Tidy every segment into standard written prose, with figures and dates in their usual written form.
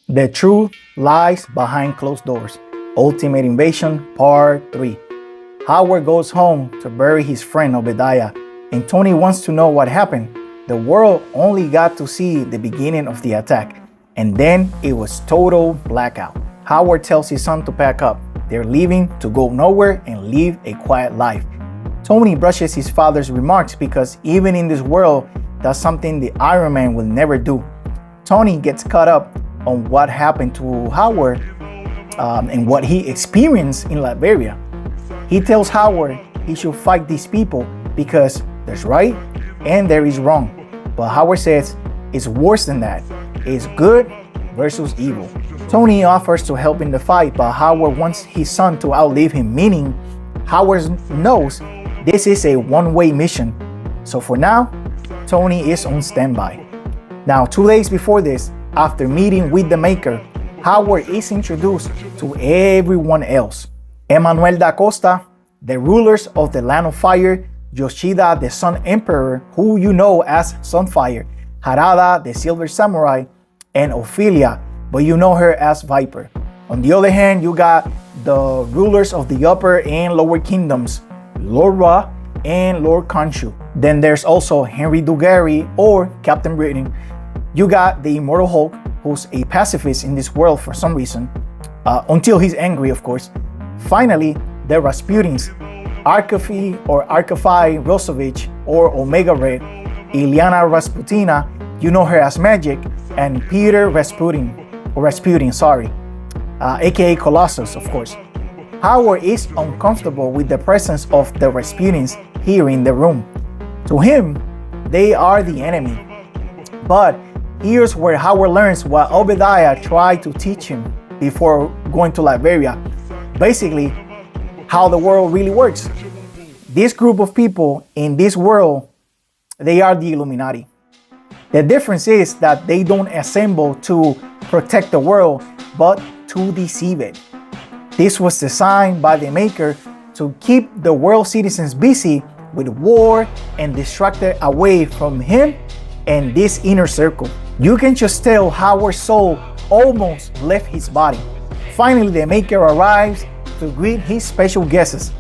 The truth lies behind closed doors. Ultimate Invasion Part 3. Howard goes home to bury his friend Obadiah, and Tony wants to know what happened. The world only got to see the beginning of the attack, and then it was total blackout. Howard tells his son to pack up. They're leaving to go nowhere and live a quiet life. Tony brushes his father's remarks because even in this world, that's something the Iron Man will never do. Tony gets caught up on what happened to Howard and what he experienced in Liberia. He tells Howard he should fight these people because there's right and there is wrong. But Howard says it's worse than that. It's good versus evil. Tony offers to help in the fight, but Howard wants his son to outlive him, meaning Howard knows this is a one-way mission. So for now, Tony is on standby. Now, 2 days before this, after meeting with the Maker, Howard is introduced to everyone else. Emmanuel da Costa, the rulers of the Land of Fire, Yoshida, the Sun Emperor, who you know as Sunfire, Harada, the Silver Samurai, and Ophelia, but you know her as Viper. On the other hand, you got the rulers of the Upper and Lower Kingdoms, Lord Ra and Lord Khonshu. Then there's also Henry Dugarry or Captain Britain. You got the Immortal Hulk, who's a pacifist in this world for some reason, until he's angry, of course. Finally, the Rasputins, Arkafi or Arkafai Rosovich or Omega Red, Ilyana Rasputina, you know her as Magic, and Peter Rasputin, aka Colossus, of course. Howard is uncomfortable with the presence of the Rasputins here in the room. To him, they are the enemy. But here's where Howard learns what Obadiah tried to teach him before going to Liberia. Basically, how the world really works. This group of people in this world, they are the Illuminati. The difference is that they don't assemble to protect the world, but to deceive it. This was designed by the Maker to keep the world citizens busy with war and distracted away from him and this inner circle. You can just tell Howard's soul almost left his body. Finally, the Maker arrives to greet his special guests.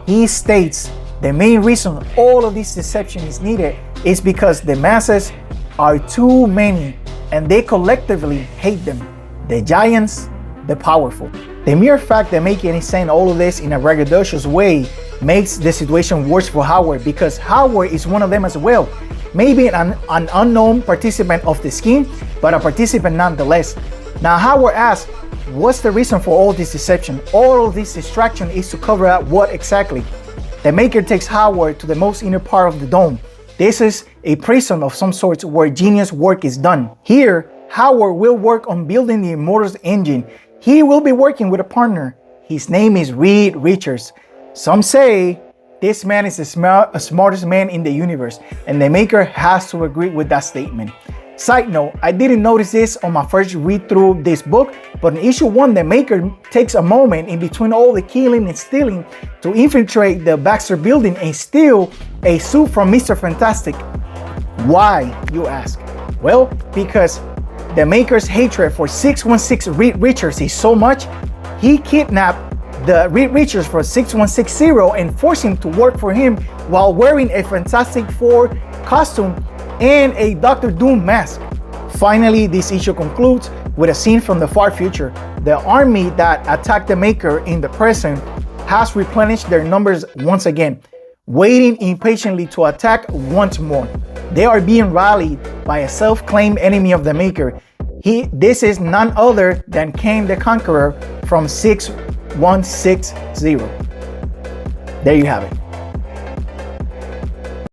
He states the main reason all of this deception is needed is because the masses are too many and they collectively hate them. The giants, the powerful. The mere fact that Making is saying all of this in a braggadocious way makes the situation worse for Howard because Howard is one of them as well. Maybe an unknown participant of the scheme, but a participant nonetheless. Now Howard asks, what's the reason for all this deception? All of this distraction is to cover up what exactly? The Maker takes Howard to the most inner part of the dome. This is a prison of some sort where genius work is done. Here, Howard will work on building the Immortals engine. He will be working with a partner. His name is Reed Richards. Some say this man is the smartest man in the universe, and the Maker has to agree with that statement. Side note, I didn't notice this on my first read through this book, but in issue 1, the Maker takes a moment in between all the killing and stealing to infiltrate the Baxter building and steal a suit from Mr. Fantastic. Why, you ask? Well, because the Maker's hatred for 616 Reed Richards is so much, he kidnapped the Reed Richards for 6160 and forced him to work for him while wearing a Fantastic Four costume and a Doctor Doom mask. Finally, this issue concludes with a scene from the far future. The army that attacked the Maker in the present has replenished their numbers once again, waiting impatiently to attack once more. They are being rallied by a self-claimed enemy of the Maker. This is none other than Kang the Conqueror from 6160. There you have it.